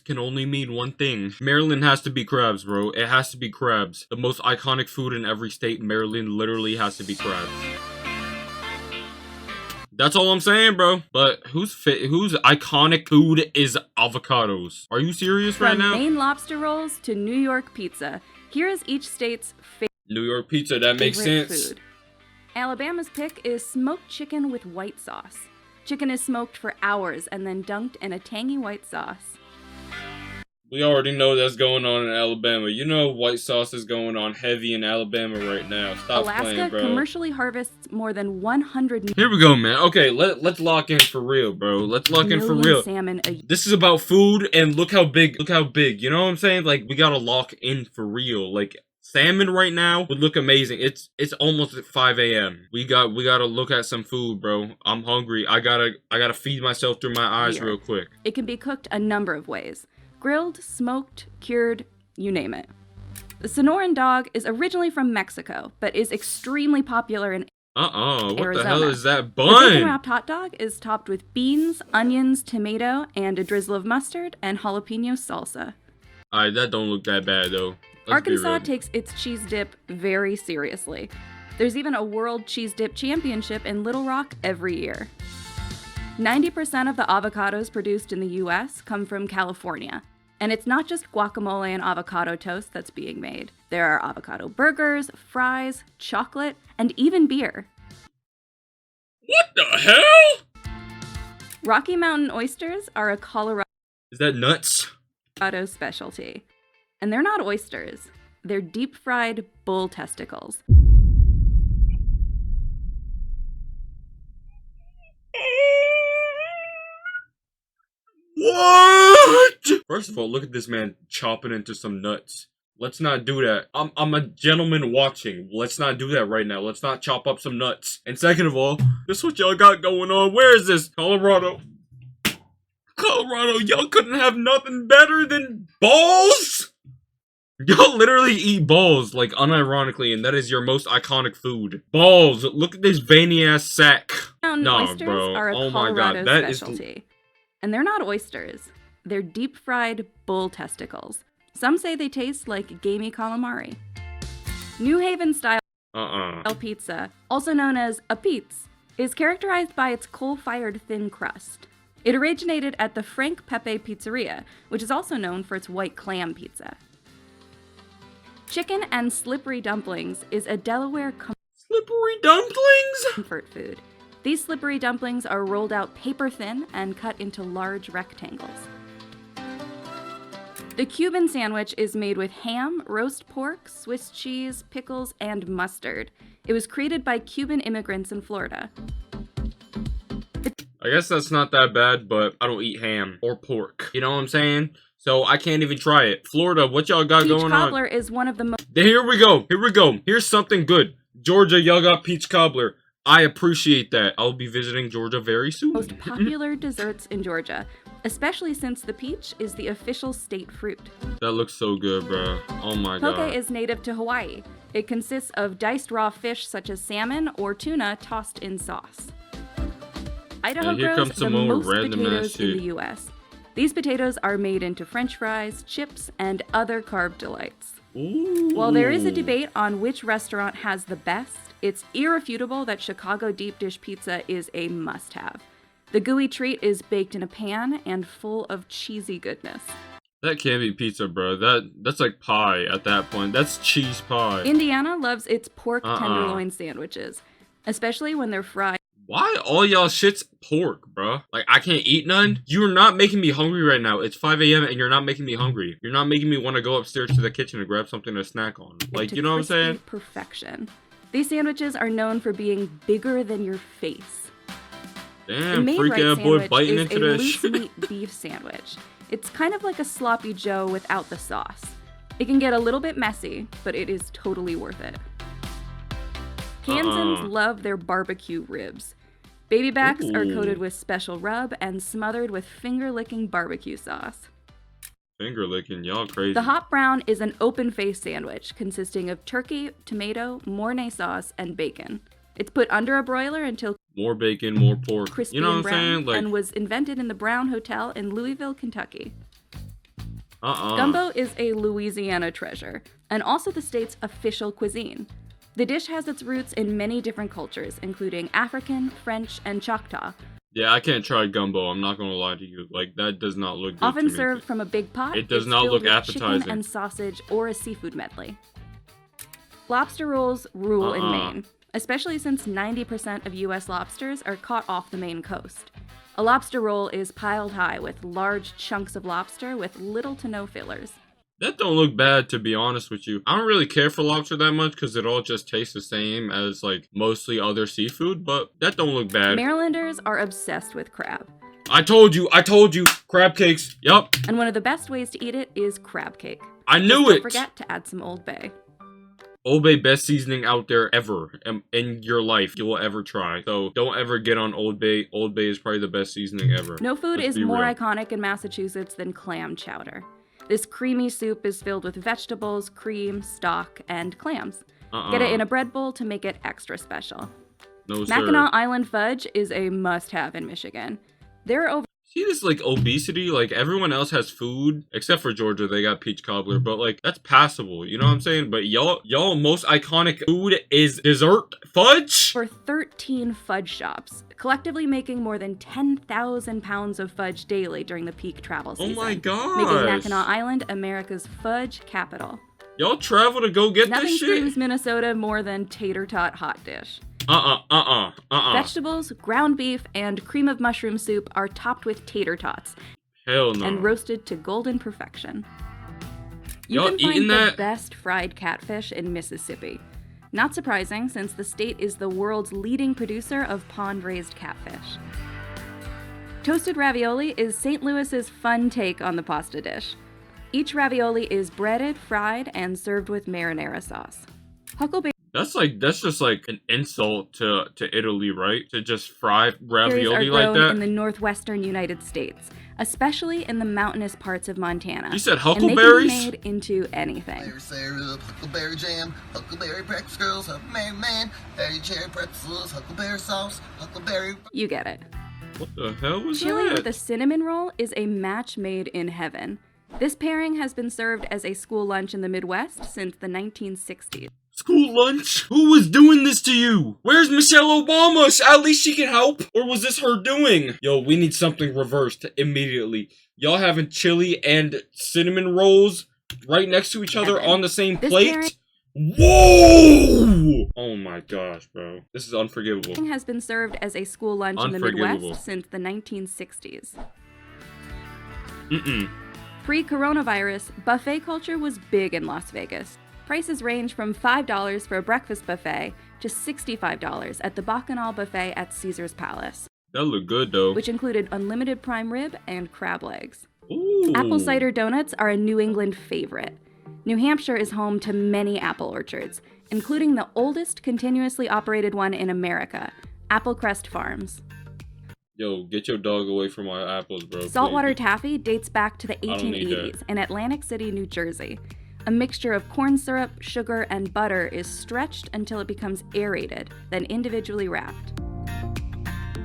can only mean one thing. Maryland has to be crabs, bro. It has to be crabs. The most iconic food in every state, Maryland literally has to be crabs. That's all I'm saying, bro. But whose iconic food is avocados? Are you serious right now? From Maine lobster rolls to New York pizza, here is each state's New York pizza, that makes sense. food. Alabama's pick is smoked chicken with white sauce. Chicken is smoked for hours and then dunked in a tangy white sauce. We already know that's going on in Alabama. You know white sauce is going on heavy in Alabama right now. Stop playing, Alaska bro. commercially harvests more than 100 Here we go, man. Okay, let's lock in for real, bro. Let's lock in for million real. salmon a year. This is about food, and look how big. Look how big. You know what I'm saying? Like, we gotta lock in for real. Like, salmon right now would look amazing. It's almost at 5 a.m. We gotta look at some food, bro. I'm hungry. I gotta feed myself through my eyes real quick. It can be cooked a number of ways. Grilled, smoked, cured, you name it. The Sonoran dog is originally from Mexico, but is extremely popular in What Arizona. the hell is that The bacon bun? wrapped hot dog is topped with beans, onions, tomato, and a drizzle of mustard and jalapeno salsa. Alright, that don't look that bad though. Let's be Arkansas real. takes its cheese dip very seriously. There's even a World Cheese Dip Championship in Little Rock every year. 90% of the avocados produced in the US come from California. And it's not just guacamole and avocado toast that's being made. There are avocado burgers, fries, chocolate, and even beer. What the hell? Rocky Mountain oysters are a Colorado Is that nuts? specialty. And they're not oysters. They're deep-fried bull testicles. What? First of all, look at this man chopping into some nuts. Let's not do that. I'm a gentleman watching. Let's not do that right now. Let's not chop up some nuts. And second of all, this is what y'all got going on. Where is this? Colorado. Colorado, y'all couldn't have nothing better than balls? Y'all literally eat balls, like, unironically, and that is your most iconic food. Balls. Look at this veiny-ass sack. Mountain Nah, oysters bro. are a Oh my Colorado God, that is- specialty. And they're not oysters. They're deep-fried bull testicles. Some say they taste like gamey calamari. New Haven-style pizza, also known as a pizza, is characterized by its coal-fired thin crust. It originated at the Frank Pepe Pizzeria, which is also known for its white clam pizza. Chicken and slippery dumplings is a Delaware Slippery dumplings? comfort food. These slippery dumplings are rolled out paper thin and cut into large rectangles. The Cuban sandwich is made with ham, roast pork, Swiss cheese, pickles, and mustard. It was created by Cuban immigrants in Florida. I guess that's not that bad, but I don't eat ham or pork. You know what I'm saying? So I can't even try it. Florida, what y'all got Peach going cobbler on? is one of the most Here we go. Here we go. Here's something good. Georgia, y'all got peach cobbler. I appreciate that. I'll be visiting Georgia very soon. popular desserts in Georgia, especially since the peach is the official state fruit. That looks so good, bro. Oh my Poke god. is native to Hawaii. It consists of diced raw fish such as salmon or tuna tossed in sauce. Idaho And here grows comes the some more most random ass potatoes in shit. the U.S. These potatoes are made into French fries, chips, and other carb delights. Ooh. While there is a debate on which restaurant has the best, it's irrefutable that Chicago deep dish pizza is a must-have. The gooey treat is baked in a pan and full of cheesy goodness. That can't be pizza, bro. That's like pie at that point. That's cheese pie. Indiana loves its pork tenderloin sandwiches, especially when they're fried. Why all y'all shit's pork, bro? Like, I can't eat none? You're not making me hungry right now. It's 5 a.m. and you're not making me hungry. You're not making me want to go upstairs to the kitchen and grab something to snack on. Like, to you know what I'm crispy saying? Perfection. These sandwiches are known for being bigger than your face. The Damn, Made freak Right ass boy sandwich biting is into a that loose shit. meat beef sandwich. It's kind of like a sloppy Joe without the sauce. It can get a little bit messy, but it is totally worth it. Kansans love their barbecue ribs. Baby backs are coated with special rub and smothered with finger-licking barbecue sauce. Finger licking, y'all crazy. The hot brown is an open-faced sandwich consisting of turkey, tomato, Mornay sauce, and bacon. It's put under a broiler until More bacon, more pork. crispy You know and what I'm brown, saying? Like, and was invented in the Brown Hotel in Louisville, Kentucky. Gumbo is a Louisiana treasure, and also the state's official cuisine. The dish has its roots in many different cultures, including African, French, and Choctaw. Yeah, I can't try gumbo. I'm not gonna lie to you. Like, that does not look good Often to me. served from a big pot, It does it's not filled look with appetizing. chicken and sausage or a seafood medley. Lobster rolls rule in Maine, especially since 90% of U.S. lobsters are caught off the Maine coast. A lobster roll is piled high with large chunks of lobster with little to no fillers. That don't look bad, to be honest with you. I don't really care for lobster that much because it all just tastes the same as, like, mostly other seafood, but that don't look bad. Marylanders are obsessed with crab. I told you, crab cakes. Yup. And one of the best ways to eat it is crab cake. I knew Just it. Don't forget to add some Old Bay. Old Bay, best seasoning out there ever in your life you will ever try. So don't ever get on Old Bay. Old Bay is probably the best seasoning ever. No food Let's is be more real. iconic in Massachusetts than clam chowder. This creamy soup is filled with vegetables, cream, stock, and clams. Get it in a bread bowl to make it extra special. No, Mackinac sir. Island fudge is a must-have in Michigan. There are over See this, like, obesity? Like, everyone else has food, except for Georgia, they got peach cobbler, but, like, that's passable, you know what I'm saying? But y'all most iconic food is dessert fudge? 13 fudge shops, collectively making more than 10,000 pounds of fudge daily during the peak travel season. Oh my Making gosh. Mackinac Island America's fudge capital. Y'all travel to go get Nothing this shit? screams Minnesota more than tater tot hot dish. Vegetables, ground beef, and cream of mushroom soup are topped with tater tots Hell no. and roasted to golden perfection. You Y'all can eating find the that? best fried catfish in Mississippi. Not surprising, since the state is the world's leading producer of pond-raised catfish. Toasted ravioli is St. Louis's fun take on the pasta dish. Each ravioli is breaded, fried, and served with marinara sauce. Huckleberry That's just like an insult to Italy, right? To just fry berries are ravioli like grown that? in the northwestern United States, especially in the mountainous parts of Montana. You said And they huckleberries? can be made into anything. Huckleberry syrup, huckleberry jam, huckleberry pretzels, huckleberry man, berry cherry pretzels, huckleberry sauce, huckleberry. You get it. What the hell was Chili that? with a cinnamon roll is a match made in heaven. This pairing has been served as a school lunch in the Midwest since the 1960s. School lunch? Who was doing this to you? Where's Michelle Obama? At least she can help. Or was this her doing? Yo, we need something reversed immediately. Y'all having chili and cinnamon rolls right next to each other on the same This plate? pairing- Whoa! Oh my gosh, bro. This is unforgivable. Has been served as a school lunch in the Unforgivable. Midwest since the 1960s. Mm-mm. Pre-coronavirus, buffet culture was big in Las Vegas. Prices range from $5 for a breakfast buffet to $65 at the Bacchanal Buffet at Caesar's Palace, That looked good, though. which included unlimited prime rib and crab legs. Ooh. Apple cider donuts are a New England favorite. New Hampshire is home to many apple orchards, including the oldest continuously operated one in America, Applecrest Farms. Yo, get your dog away from my apples, bro. Saltwater please. taffy dates back to the don't need 1880s in Atlantic City, New Jersey. A mixture of corn syrup, sugar, and butter is stretched until it becomes aerated, then individually wrapped.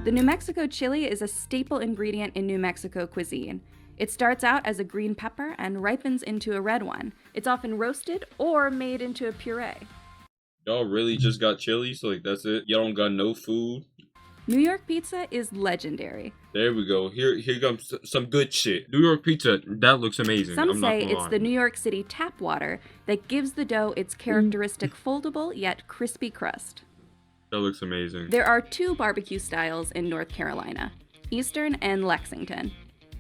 The New Mexico chili is a staple ingredient in New Mexico cuisine. It starts out as a green pepper and ripens into a red one. It's often roasted or made into a puree. Y'all really just got chili, so like that's it? Y'all don't got no food? New York pizza is legendary. There we go. Here comes some good shit. New York pizza, that looks amazing. Some I'm not say gonna it's lie. the New York City tap water that gives the dough its characteristic foldable yet crispy crust. That looks amazing. There are two barbecue styles in North Carolina, Eastern and Lexington.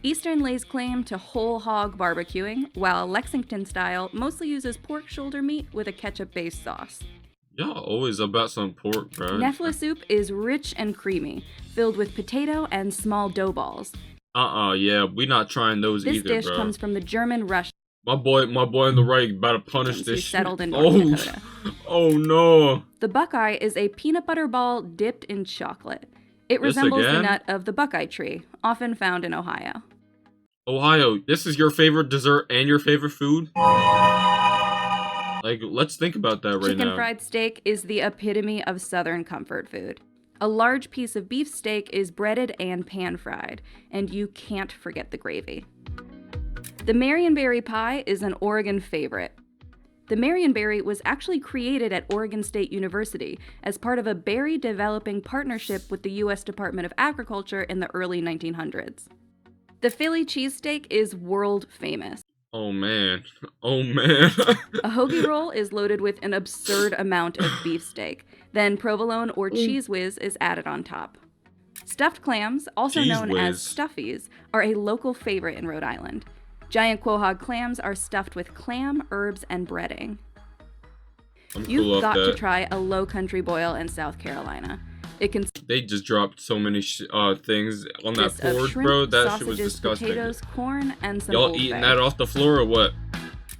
Eastern lays claim to whole hog barbecuing, while Lexington style mostly uses pork shoulder meat with a ketchup-based sauce. Y'all always about some pork, bro. Nefla soup is rich and creamy, filled with potato and small dough balls. Yeah, we not trying those This either, dish bro. comes from the German Russians My boy on the right about to punish who this shit. settled in North Dakota. Oh no. The Buckeye is a peanut butter ball dipped in chocolate. It This resembles the again? nut of the Buckeye tree, often found in Ohio. Ohio, this is your favorite dessert and your favorite food? Like, let's think about that right Chicken now. fried steak is the epitome of Southern comfort food. A large piece of beef steak is breaded and pan-fried, and you can't forget the gravy. The Marionberry pie is an Oregon favorite. The Marionberry was actually created at Oregon State University as part of a berry developing partnership with the U.S. Department of Agriculture in the early 1900s. The Philly cheesesteak is world famous. Oh man. Oh man. A hoagie roll is loaded with an absurd amount of beefsteak. Then provolone or cheese whiz is added on top. Stuffed clams, also Cheese known as whiz. stuffies, are a local favorite in Rhode Island. Giant quahog clams are stuffed with clam, herbs, and breading. I'm cool You've off got to that. try a low country boil in South Carolina. It They just dropped so many things on that consists of board, shrimp, bro. That shit sausages, was disgusting. potatoes, corn, and some Y'all Old eating Bay. that off the floor or what?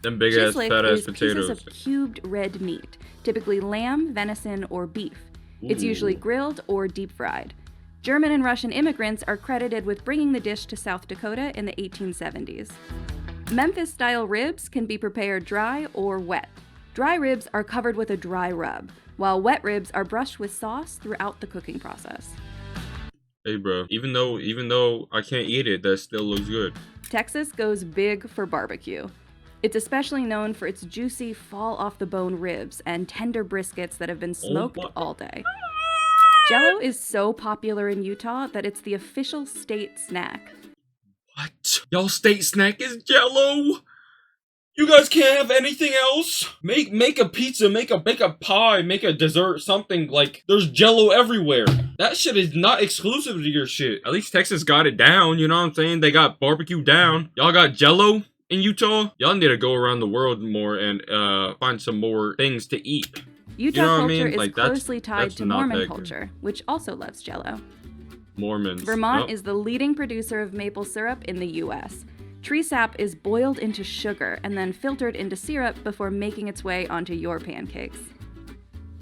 Them big ass, Cheesesteak fat ass is potatoes. pieces of cubed red meat, typically lamb, venison, or beef. It's usually Ooh. grilled or deep fried. German and Russian immigrants are credited with bringing the dish to South Dakota in the 1870s. Memphis-style ribs can be prepared dry or wet. Dry ribs are covered with a dry rub, while wet ribs are brushed with sauce throughout the cooking process. Hey, bro. Even though I can't eat it, that still looks good. Texas goes big for barbecue. It's especially known for its juicy, fall-off-the-bone ribs and tender briskets that have been smoked my- all day. Jell-O is so popular in Utah that it's the official state snack. What? Y'all state snack is Jell-O? You guys can't have anything else? Make a pizza, make a pie, make a dessert, something like there's Jell-O everywhere. That shit is not exclusive to your shit. At least Texas got it down, you know what I'm saying? They got barbecue down. Y'all got Jell-O in Utah? Y'all need to go around the world more and find some more things to eat. Utah know what I culture mean? is Like, that's- closely tied that's to not Mormon that good. culture, which also loves Jell-O. Mormons. Vermont Nope. is the leading producer of maple syrup in the U.S. Tree sap is boiled into sugar and then filtered into syrup before making its way onto your pancakes.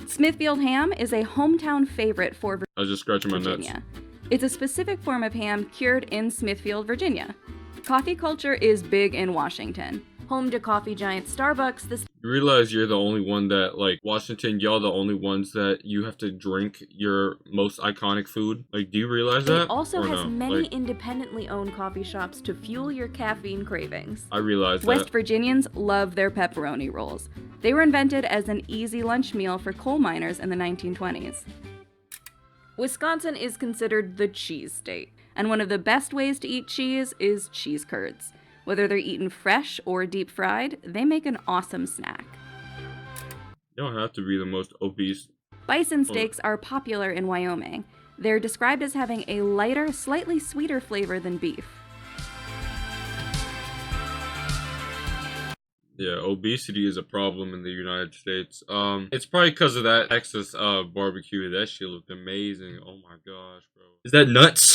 Smithfield ham is a hometown favorite for I was just scratching my nuts. Virginia. It's a specific form of ham cured in Smithfield, Virginia. Coffee culture is big in Washington. Home to coffee giant Starbucks, the You realize you're the only one that, like, Washington, y'all the only ones that you have to drink your most iconic food? Like, do you realize that? It also Or has no? many Like, independently owned coffee shops to fuel your caffeine cravings. I realize West that. Virginians love their pepperoni rolls. They were invented as an easy lunch meal for coal miners in the 1920s. Wisconsin is considered the cheese state, and one of the best ways to eat cheese is cheese curds. Whether they're eaten fresh or deep fried, they make an awesome snack. You don't have to be the most obese. Bison steaks are popular in Wyoming. They're described as having a lighter, slightly sweeter flavor than beef. Yeah, obesity is a problem in the United States. It's probably because of that Texas barbecue. That shit looked amazing. Oh my gosh, bro. Is that nuts?